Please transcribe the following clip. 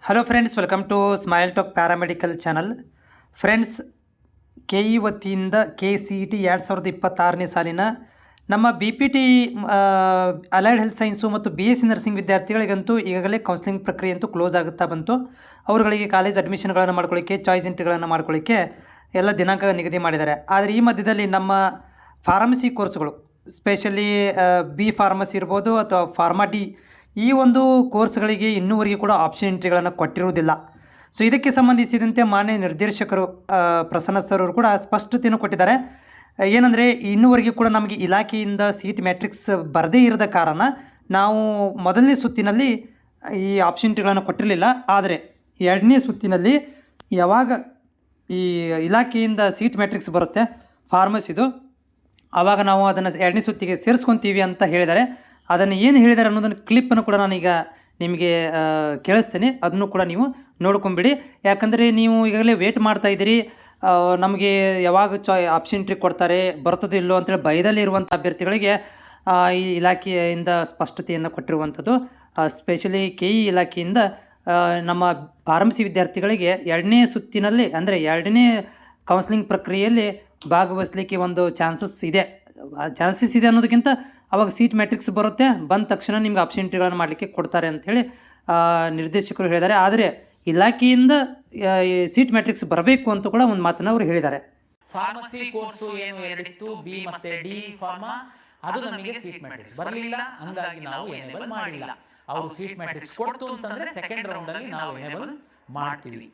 Hello friends, welcome to smile talk paramedical channel. Friends, KE ವತಿಯಿಂದ KCET 2026ನೇ ಸಾಲಿನ ನಮ್ಮ BPT ಅಲೈಡ್ ಹೆಲ್ತ್ ಸೈನ್ಸು ಮತ್ತು BSc ನರ್ಸಿಂಗ್ ವಿದ್ಯಾರ್ಥಿಗಳಿಗಂತೂ ಈಗಾಗಲೇ ಕೌನ್ಸಿಲಿಂಗ್ ಪ್ರಕ್ರಿಯೆ ಅಂತೂ ಕ್ಲೋಸ್ ಆಗುತ್ತಾ ಬಂತು. ಅವರುಗಳಿಗೆ ಕಾಲೇಜ್ ಅಡ್ಮಿಷನ್ಗಳನ್ನು ಮಾಡ್ಕೊಳ್ಳಿಕ್ಕೆ, ಚಾಯ್ಸ್ ಎಂಟ್ರಿಗಳನ್ನು ಮಾಡ್ಕೊಳ್ಳಿಕ್ಕೆ ಎಲ್ಲ ದಿನಾಂಕ ನಿಗದಿ ಮಾಡಿದ್ದಾರೆ. ಆದರೆ ಈ ಮಧ್ಯದಲ್ಲಿ ನಮ್ಮ ಫಾರ್ಮಸಿ ಕೋರ್ಸ್ಗಳು, ಸ್ಪೆಷಲಿ B ಫಾರ್ಮಸಿ ಇರ್ಬೋದು ಅಥವಾ ಫಾರ್ಮಾ D, ಈ ಒಂದು ಕೋರ್ಸ್ಗಳಿಗೆ ಇನ್ನೂವರೆಗೆ ಕೂಡ ಆಪ್ಷನ್ ಎಂಟ್ರಿಗಳನ್ನು ಕೊಟ್ಟಿರುವುದಿಲ್ಲ. ಸೊ ಇದಕ್ಕೆ ಸಂಬಂಧಿಸಿದಂತೆ ಮಾನ್ಯ ನಿರ್ದೇಶಕರು ಪ್ರಸನ್ನ ಸರ್ ಅವರು ಕೂಡ ಸ್ಪಷ್ಟತೆಯನ್ನು ಕೊಟ್ಟಿದ್ದಾರೆ. ಏನಂದರೆ, ಇನ್ನೂವರೆಗೆ ಕೂಡ ನಮಗೆ ಇಲಾಖೆಯಿಂದ ಸೀಟ್ ಮ್ಯಾಟ್ರಿಕ್ಸ್ ಬರದೇ ಇರದ ಕಾರಣ ನಾವು ಮೊದಲನೇ ಸುತ್ತಿನಲ್ಲಿ ಈ ಆಪ್ಷನ್ ಎಂಟ್ರಿಗಳನ್ನು ಕೊಟ್ಟಿರಲಿಲ್ಲ. ಆದರೆ ಎರಡನೇ ಸುತ್ತಿನಲ್ಲಿ ಯಾವಾಗ ಈ ಇಲಾಖೆಯಿಂದ ಸೀಟ್ ಮ್ಯಾಟ್ರಿಕ್ಸ್ ಬರುತ್ತೆ ಫಾರ್ಮಸಿದು, ಆವಾಗ ನಾವು ಅದನ್ನು ಎರಡನೇ ಸುತ್ತಿಗೆ ಸೇರಿಸ್ಕೊತೀವಿ ಅಂತ ಹೇಳಿದ್ದಾರೆ. ಅದನ್ನು ಏನು ಹೇಳಿದ್ದಾರೆ ಅನ್ನೋದನ್ನು ಕ್ಲಿಪ್ಪನ್ನು ಕೂಡ ನಾನೀಗ ನಿಮಗೆ ಕೇಳಿಸ್ತೀನಿ. ಅದನ್ನು ಕೂಡ ನೀವು ನೋಡ್ಕೊಂಬಿಡಿ. ಯಾಕಂದರೆ ನೀವು ಈಗಾಗಲೇ ವೇಟ್ ಮಾಡ್ತಾಯಿದ್ದೀರಿ, ನಮಗೆ ಯಾವಾಗ ಆಪ್ಷನ್ ಎಂಟ್ರಿ ಕೊಡ್ತಾರೆ, ಬರ್ತದೋ ಇಲ್ಲೋ ಅಂತೇಳಿ ಭಯದಲ್ಲಿ ಇರುವಂಥ ಅಭ್ಯರ್ಥಿಗಳಿಗೆ ಈ ಇಲಾಖೆಯಿಂದ ಸ್ಪಷ್ಟತೆಯನ್ನು ಕೊಟ್ಟಿರುವಂಥದ್ದು. ಸ್ಪೆಷಲಿ KE ಇಲಾಖೆಯಿಂದ ನಮ್ಮ ಫಾರ್ಮಸಿ ವಿದ್ಯಾರ್ಥಿಗಳಿಗೆ ಎರಡನೇ ಸುತ್ತಿನಲ್ಲಿ, ಅಂದರೆ ಎರಡನೇ ಕೌನ್ಸಿಲಿಂಗ್ ಪ್ರಕ್ರಿಯೆಯಲ್ಲಿ ಭಾಗವಹಿಸಲಿಕ್ಕೆ ಒಂದು ಚಾನ್ಸಸ್ ಇದೆ ಅನ್ನೋದಕ್ಕಿಂತ ಅವಾಗ ಸೀಟ್ ಮ್ಯಾಟ್ರಿಕ್ಸ್ ಬರುತ್ತೆ, ಬಂದ ತಕ್ಷಣ ನಿಮ್ಗೆ ಆಪ್ಷನ್ ಎಂಟ್ರಿಗಳನ್ನು ಮಾಡಲಿಕ್ಕೆ ಕೊಡ್ತಾರೆ ಅಂಥೇಳಿ ನಿರ್ದೇಶಕರು ಹೇಳಿದ್ದಾರೆ. ಆದರೆ ಇಲಾಖೆಯಿಂದ ಸೀಟ್ ಮ್ಯಾಟ್ರಿಕ್ಸ್ ಬರಬೇಕು ಅಂತ ಕೂಡ ಒಂದು ಮಾತನ್ನು ಅವರು ಹೇಳಿದ್ದಾರೆ. ಫಾರ್ಮಸಿ ಕೋರ್ಸು ಏನು ಎರಡಿತ್ತು, B ಮತ್ತೆ D ಫಾರ್ಮಾ, ಅದು ನಮಗೆ ಸೀಟ್ ಮ್ಯಾಟ್ರಿಕ್ಸ್ ಬರಲಿಲ್ಲ, ಹಂಗಾಗಿ ನಾವು ಎನೇಬಲ್ ಮಾಡಿಲ್ಲ. ಅವರು ಸೀಟ್ ಮ್ಯಾಟ್ರಿಕ್ಸ್ ಕೊಡ್ತು ಅಂತಂದ್ರೆ ಸೆಕೆಂಡ್ ರೌಂಡ್ ಅಲ್ಲಿ ನಾವು ಎನೇಬಲ್ ಮಾಡ್ತೀವಿ.